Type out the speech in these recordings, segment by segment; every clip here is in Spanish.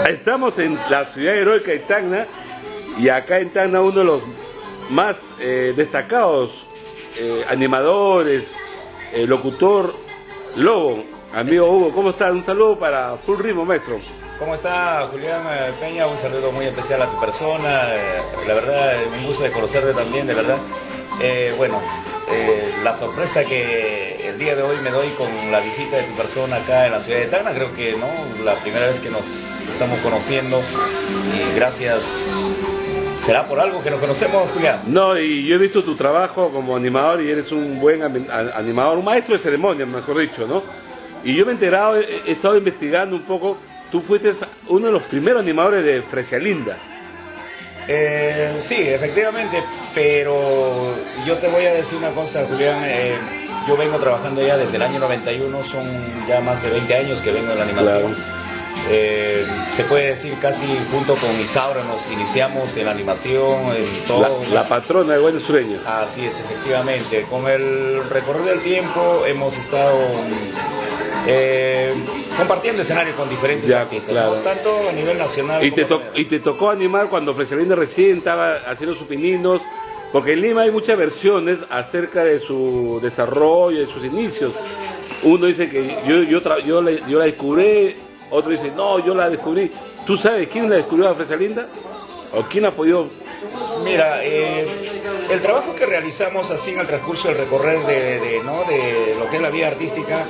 Estamos en la ciudad heroica de Tacna y acá en Tacna uno de los más destacados animadores, locutor Lobo. Amigo Hugo, ¿cómo estás? Un saludo para Full Ritmo, maestro. ¿Cómo está, Julián Peña? Un saludo muy especial a tu persona. La verdad, un gusto de conocerte también, de verdad. La sorpresa que el día de hoy me doy con la visita de tu persona acá en la ciudad de Tacna, creo que no, la primera vez que nos estamos conociendo, y gracias, será por algo que nos conocemos, Julián. No, y yo he visto tu trabajo como animador y eres un buen animador, un maestro de ceremonias, mejor dicho, ¿no? Y yo me he enterado, he estado investigando un poco, tú fuiste uno de los primeros animadores de Fresialinda. Sí, efectivamente, pero yo te voy a decir una cosa, Julián. Yo vengo trabajando ya desde el año 91, son ya más de 20 años que vengo en la animación. Claro. Se puede decir casi junto con Isaura nos iniciamos en la animación, en todo. La patrona del buen sureño. Así es, efectivamente. Con el recorrer del tiempo hemos estado compartiendo escenario con diferentes artistas, claro, ¿no? Tanto a nivel nacional y te tocó animar cuando Fresialinda recién estaba haciendo sus pininos, porque en Lima hay muchas versiones acerca de su desarrollo, de sus inicios. Uno dice que yo la descubrí, otro dice no, yo la descubrí. ¿Tú sabes quién la descubrió a Fresialinda? ¿O quién ha podido? Mira, el trabajo que realizamos así en el transcurso del recorrer de lo que es la vida artística,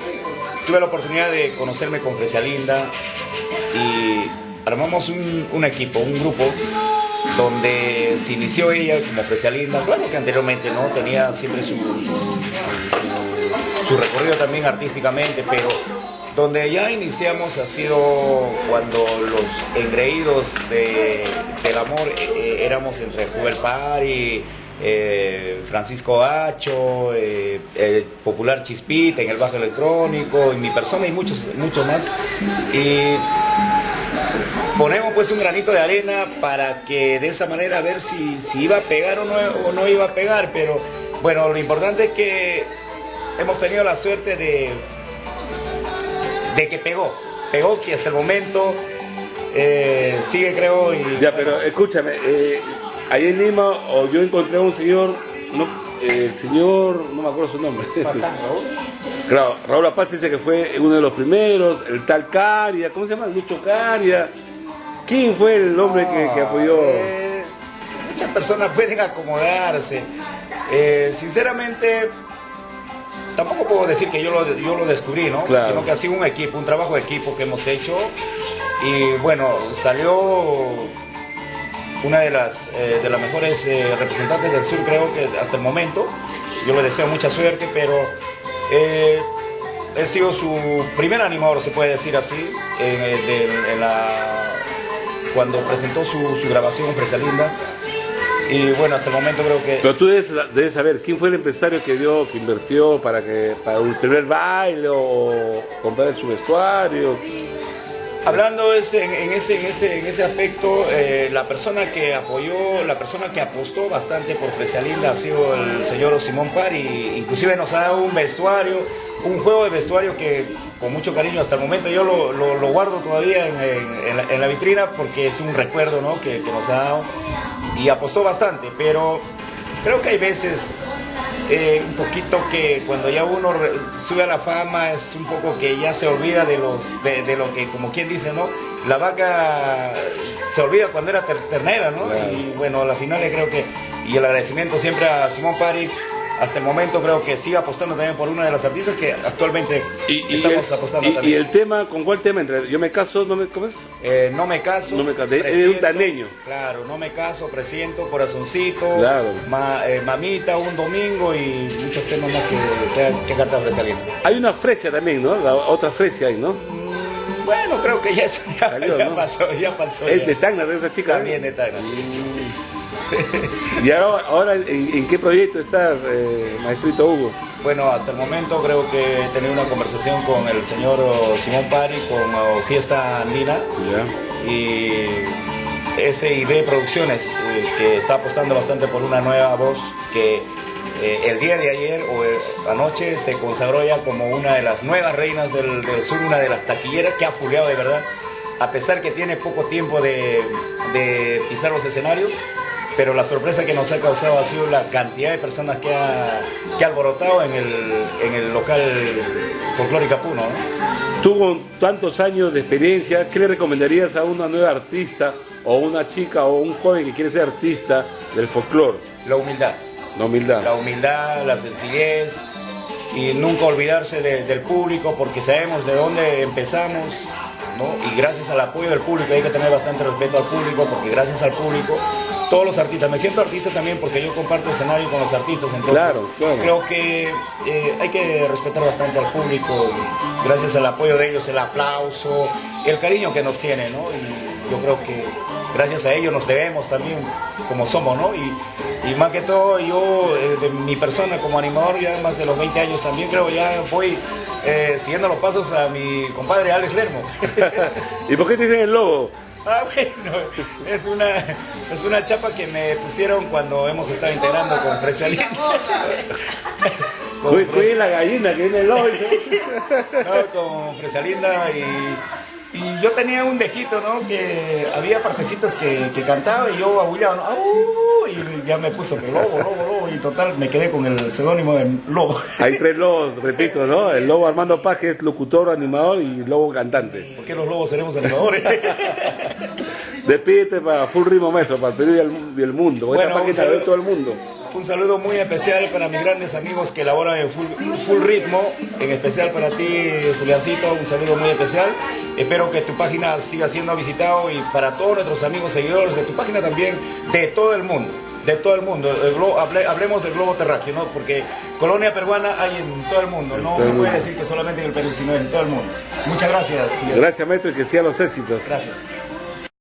tuve la oportunidad de conocerme con Fresialinda y armamos un equipo, un grupo, donde se inició ella como Fresialinda. Claro que anteriormente no tenía siempre su recorrido también artísticamente, pero donde ya iniciamos ha sido cuando los engreídos del amor éramos entre Jubel Pari, Francisco Hacho, Popular Chispita en el bajo electrónico, y mi persona y muchos más, y ponemos pues un granito de arena para que de esa manera a ver si iba a pegar o no iba a pegar. Pero bueno, lo importante es que hemos tenido la suerte de que pegó que hasta el momento sigue, creo. Y ya, pero escúchame, ahí en Lima yo encontré a un señor, el señor, no me acuerdo su nombre. Claro, Raúl Apaz dice que fue uno de los primeros, el tal Caria, ¿cómo se llama? Lucho Caria. ¿Quién fue el hombre que apoyó? Muchas personas pueden acomodarse. Sinceramente, tampoco puedo decir que yo lo descubrí, ¿no? Claro. Sino que ha sido un equipo, un trabajo de equipo que hemos hecho. Y bueno, salió una de las mejores representantes del sur, creo que hasta el momento. Yo le deseo mucha suerte, pero he sido su primer animador, se puede decir así, cuando presentó su grabación en Fresialinda. Y bueno, hasta el momento creo que... Pero tú debes saber quién fue el empresario que invirtió para un primer baile o comprar su vestuario. Hablando en ese aspecto, la persona que apoyó, la persona que apostó bastante por Fresialinda ha sido el señor Simón Pari. Inclusive nos ha dado un vestuario, un juego de vestuario que con mucho cariño hasta el momento yo lo guardo todavía en la vitrina, porque es un recuerdo, ¿no?, que nos ha dado, y apostó bastante. Pero creo que hay veces un poquito que cuando ya uno sube a la fama es un poco que ya se olvida de lo que, como quien dice, ¿no? La vaca se olvida cuando era ternera, ¿no? Claro. Y bueno, a la final creo que, y el agradecimiento siempre a Simón Pari, hasta el momento creo que sigue apostando también por una de las artistas que actualmente estamos apostando también. ¿Y el tema, con cuál tema? ¿Yo me caso? ¿Cómo es? No me caso. No me caso, es un taneño. Claro, no me caso, presiento, corazoncito, claro. Mamita, un domingo, y muchos temas más que canta Fresialinda. Hay una Fresia también, ¿no? La otra Fresia hay, ¿no? Bueno, creo que ya salió, ¿no? ya pasó. Es de Tacna, de esa chica. También de Tacna, sí. ¿Y ahora ¿en qué proyecto estás, maestrito Hugo? Bueno, hasta el momento creo que he tenido una conversación con el señor Simón Pari, con Fiesta Andina, y SIB Producciones, que está apostando bastante por una nueva voz que el día de ayer o anoche se consagró ya como una de las nuevas reinas del sur, una de las taquilleras que ha fuleado de verdad a pesar que tiene poco tiempo de pisar los escenarios, pero la sorpresa que nos ha causado ha sido la cantidad de personas que ha alborotado en el local Folclórica Puno, ¿no? Tú con tantos años de experiencia, ¿qué le recomendarías a una nueva artista o una chica o un joven que quiere ser artista del folclore? La humildad. La humildad. La humildad, la sencillez y nunca olvidarse del público, porque sabemos de dónde empezamos, ¿no? Y gracias al apoyo del público, hay que tener bastante respeto al público, porque gracias al público, todos los artistas, me siento artista también porque yo comparto escenario con los artistas, entonces claro. Creo que hay que respetar bastante al público, y gracias al apoyo de ellos, el aplauso, el cariño que nos tienen, ¿no? Y yo creo que gracias a ellos nos debemos también como somos, ¿no? Y más que todo yo, de mi persona como animador, ya más de los 20 años también creo, ya voy siguiendo los pasos a mi compadre Alex Lermo. ¿Y por qué te dicen el lobo? Ah, bueno, es una chapa que me pusieron cuando hemos estado integrando con Fresalinda. Cuiden la gallina que viene el lobo. No, con Fresalinda y yo tenía un dejito, ¿no? Que había partecitas que cantaba y yo abullaba, ¿no? Y ya me puso lobo, y total me quedé con el seudónimo de Lobo. Hay tres lobos, repito, ¿no? El lobo Armando Paz, que es locutor, animador, y lobo cantante. ¿Por qué los lobos seremos animadores? Despídete para Full Ritmo Metro, para el Perú y el mundo. Bueno, esta página de todo el mundo. Un saludo muy especial para mis grandes amigos que elaboran en full Ritmo, en especial para ti, Juliancito, un saludo muy especial. Espero que tu página siga siendo visitado y para todos nuestros amigos seguidores de tu página también, de todo el mundo. De todo el mundo, hablemos del globo terráqueo, ¿no? Porque colonia peruana hay en todo el mundo, no se puede decir que solamente en el Perú, sino en todo el mundo. Muchas gracias, Julián. Gracias, maestro, y que sigan los éxitos. Gracias.